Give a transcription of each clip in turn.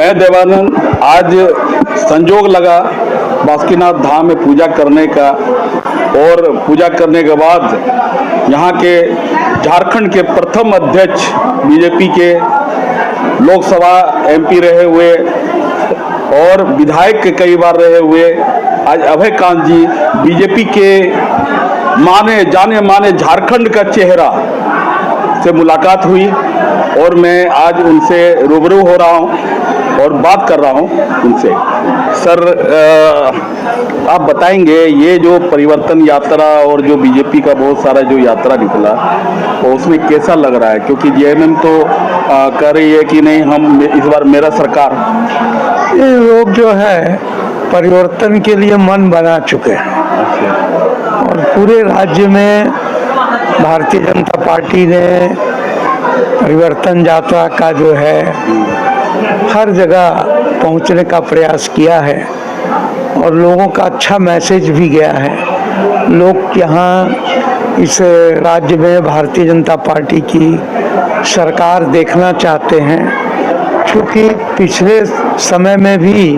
मैं देवानंद आज संजोग लगा बासुकीनाथ धाम में पूजा करने का, और पूजा करने के बाद यहाँ के झारखंड के प्रथम अध्यक्ष बीजेपी के लोकसभा एमपी रहे हुए और विधायक के कई बार रहे हुए आज अभय कांत जी बीजेपी के माने जाने माने झारखंड का चेहरा से मुलाकात हुई और मैं आज उनसे रूबरू हो रहा हूं और बात कर रहा हूं उनसे। सर, आप बताएंगे ये जो परिवर्तन यात्रा और जो बीजेपी का बहुत सारा जो यात्रा निकला और उसमें कैसा लग रहा है, क्योंकि जेएमएम तो कह रही है कि नहीं हम इस बार मेरा सरकार। ये लोग जो है परिवर्तन के लिए मन बना चुके हैं और पूरे राज्य में भारतीय जनता पार्टी ने परिवर्तन यात्रा का जो है हर जगह पहुंचने का प्रयास किया है और लोगों का अच्छा मैसेज भी गया है। लोग यहाँ इस राज्य में भारतीय जनता पार्टी की सरकार देखना चाहते हैं, क्योंकि पिछले समय में भी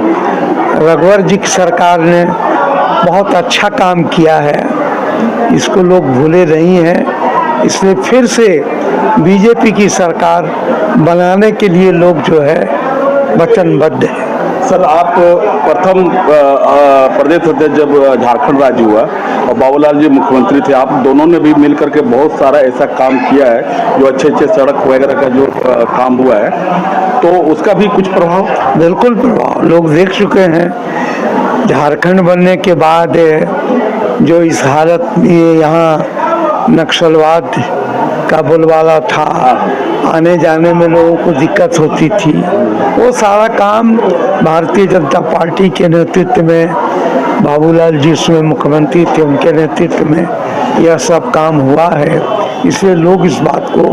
रघुवर जी की सरकार ने बहुत अच्छा काम किया है, इसको लोग भूले नहीं हैं। इसलिए फिर से बीजेपी की सरकार बनाने के लिए लोग जो है वचनबद्ध है। सर, आप प्रथम प्रदेश अध्यक्ष जब झारखंड राज्य हुआ और बाबूलाल जी मुख्यमंत्री थे, आप दोनों ने भी मिलकर के बहुत सारा ऐसा काम किया है जो अच्छे अच्छे सड़क वगैरह का जो काम हुआ है, तो उसका भी कुछ प्रभाव? बिल्कुल प्रभाव लोग देख चुके हैं। झारखंड बनने के बाद जो इस हालत में यहाँ नक्सलवाद का बोलबाला था, आने जाने में लोगों को दिक्कत होती थी, वो सारा काम भारतीय जनता पार्टी के नेतृत्व में, बाबूलाल जी उसमें मुख्यमंत्री थे, उनके नेतृत्व में यह सब काम हुआ है। इसलिए लोग इस बात को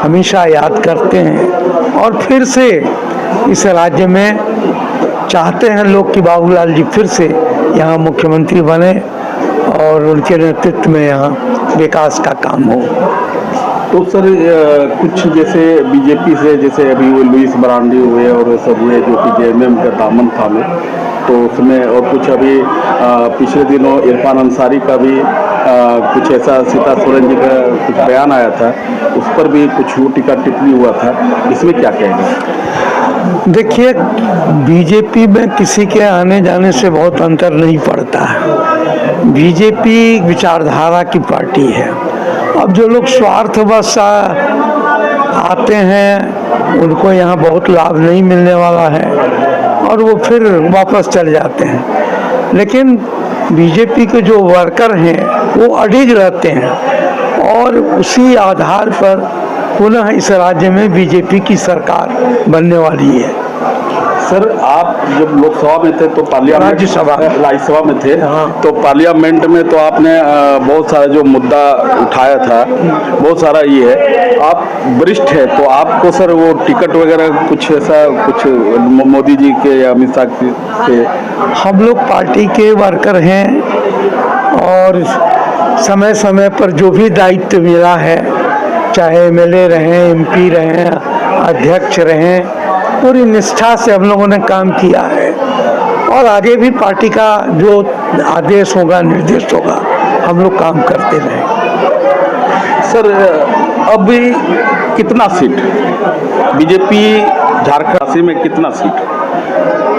हमेशा याद करते हैं और फिर से इस राज्य में चाहते हैं लोग कि बाबूलाल जी फिर से यहाँ मुख्यमंत्री बने और उनके नेतृत्व में यहाँ विकास का काम हो। तो सर, कुछ जैसे बीजेपी से जैसे अभी वो लुइस मरांडी हुए और सब हुए जो कि जेएमएम का दामन थामे, तो उसमें और कुछ अभी पिछले दिनों इरफान अंसारी का भी कुछ ऐसा सीता सोरेन जी का कुछ बयान आया था, उस पर भी कुछ टीका टिप्पणी हुआ था, इसमें क्या कहेंगे? देखिए, बीजेपी में किसी के आने जाने से बहुत अंतर नहीं पड़ता है। बीजेपी विचारधारा की पार्टी है। अब जो लोग स्वार्थवश आते हैं उनको यहाँ बहुत लाभ नहीं मिलने वाला है और वो फिर वापस चले जाते हैं, लेकिन बीजेपी के जो वर्कर हैं वो अडिग रहते हैं और उसी आधार पर पुनः इस राज्य में बीजेपी की सरकार बनने वाली है। सर, आप जब लोकसभा में थे तो पार्लियामेंट राज्यसभा में थे, तो पार्लियामेंट में तो आपने बहुत सारा जो मुद्दा उठाया था, बहुत सारा ये है, आप वरिष्ठ है तो आपको सर वो टिकट वगैरह कुछ ऐसा कुछ मोदी जी के या अमित शाह के? हम लोग पार्टी के वर्कर हैं और समय समय पर जो भी दायित्व मिला है, चाहे एमएलए रहें, एमपी रहें, अध्यक्ष रहें, पूरी निष्ठा से हम लोगों ने काम किया है और आगे भी पार्टी का जो आदेश होगा, निर्देश होगा, हम लोग काम करते रहें। सर, अभी कितना सीट बीजेपी झारखंड में कितना सीट?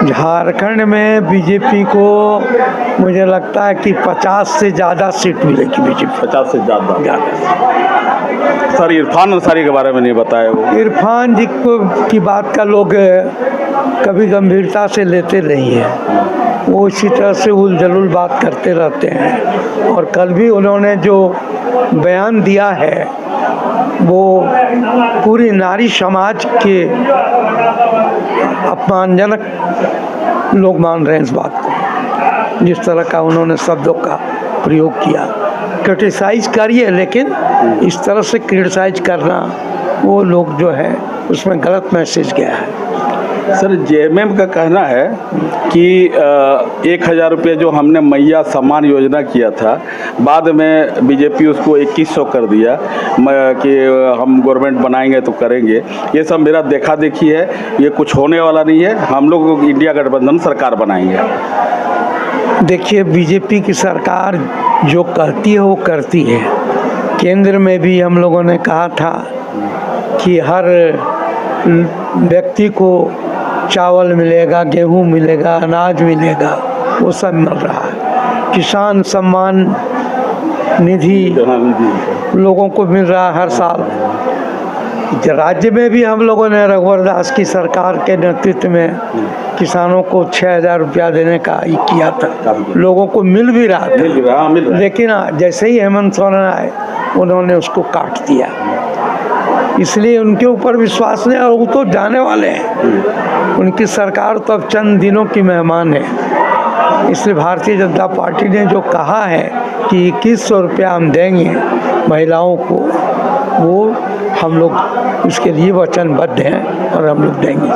झारखंड में बीजेपी को मुझे लगता है कि 50 से ज़्यादा सीट मिलेगी बीजेपी। 50 से ज़्यादा। सर, इरफान अंसारी के बारे में नहीं बताया वो? इरफान जी की बात का लोग कभी गंभीरता से लेते नहीं हैं, वो इसी तरह से उलझुल बात करते रहते हैं और कल भी उन्होंने जो बयान दिया है वो पूरी नारी समाज के अपमानजनक लोग मान रहे हैं इस बात को। जिस तरह का उन्होंने शब्दों का प्रयोग किया, क्रिटिसाइज करिए, लेकिन इस तरह से क्रिटिसाइज करना वो लोग जो है उसमें गलत मैसेज गया है। सर जेएमएम का कहना है कि 1,000 रुपये जो हमने मैया सम्मान योजना किया था, बाद में बीजेपी उसको 2100 कर दिया कि हम गवर्नमेंट बनाएंगे तो करेंगे। ये सब मेरा देखा देखी है, ये कुछ होने वाला नहीं है। हम लोग इंडिया गठबंधन सरकार बनाएंगे। देखिए, बीजेपी की सरकार जो कहती है वो करती है। केंद्र में भी हम लोगों ने कहा था कि हर व्यक्ति को चावल मिलेगा, गेहूं मिलेगा, अनाज मिलेगा, वो सब मिल रहा है। किसान सम्मान निधि लोगों को मिल रहा है हर साल। राज्य में भी हम लोगों ने रघुवर दास की सरकार के नेतृत्व में किसानों को 6,000 रुपया देने का ही किया था। लोगों को मिल भी रहा था, लेकिन जैसे ही हेमंत सोरेन आए उन्होंने उसको काट दिया। इसलिए उनके ऊपर विश्वास नहीं, और वो तो जाने वाले हैं। उनकी सरकार तो अब चंद दिनों की मेहमान है। इसलिए भारतीय जनता पार्टी ने जो कहा है कि 2100 रुपया हम देंगे महिलाओं को, वो हम लोग उसके लिए वचनबद्ध हैं और हम लोग देंगे।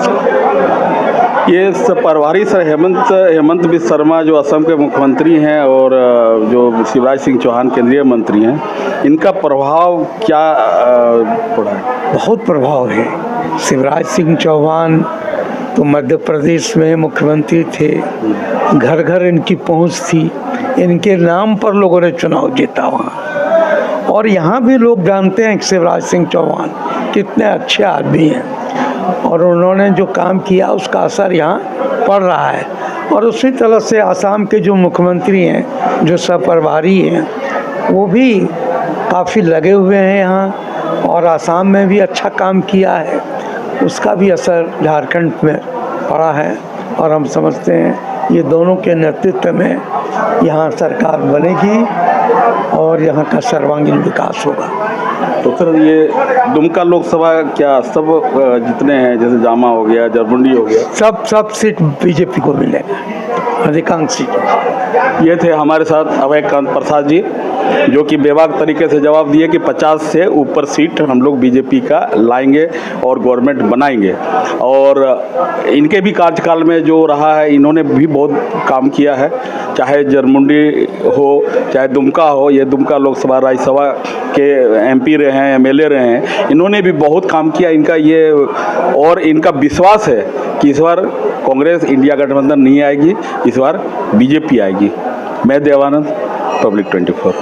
ये प्रभारी सर हेमंत बिस्वा शर्मा जो असम के मुख्यमंत्री हैं और जो शिवराज सिंह चौहान केंद्रीय मंत्री हैं, इनका प्रभाव क्या पड़ा है? बहुत प्रभाव है। शिवराज सिंह चौहान तो मध्य प्रदेश में मुख्यमंत्री थे, घर घर इनकी पहुंच थी, इनके नाम पर लोगों ने चुनाव जीता वहाँ। और यहाँ भी लोग जानते हैं कि शिवराज सिंह चौहान कितने अच्छे आदमी हैं, और उन्होंने जो काम किया उसका असर यहाँ पड़ रहा है। और उसी तरह से आसाम के जो मुख्यमंत्री हैं, जो सब प्रभारी हैं, वो भी काफ़ी लगे हुए हैं यहाँ, और आसाम में भी अच्छा काम किया है। उसका भी असर झारखंड में पड़ा है, और हम समझते हैं ये दोनों के नेतृत्व में यहाँ सरकार बनेगी और यहाँ का सर्वांगीण विकास होगा। तो सर ये दुमका लोकसभा क्या सब जितने हैं, जैसे जामा हो गया, जरमुंडी हो गया, सब सीट बीजेपी को मिलेगा, अधिकांश सीट। ये थे हमारे साथ अभय कांत प्रसाद जी, जो कि बेबाक तरीके से जवाब दिए कि 50 से ऊपर सीट हम लोग बीजेपी का लाएंगे और गवर्नमेंट बनाएंगे। और इनके भी कार्यकाल में जो रहा है, इन्होंने भी बहुत काम किया है, चाहे जरमुंडी हो चाहे दुमका हो। ये दुमका लोकसभा राज्यसभा के एमपी रहे हैं, एमएलए रहे हैं, इन्होंने भी बहुत काम किया। इनका ये और इनका विश्वास है कि इस बार कांग्रेस इंडिया गठबंधन नहीं आएगी, इस बार बीजेपी आएगी। मैं देवानंद, पब्लिक 24।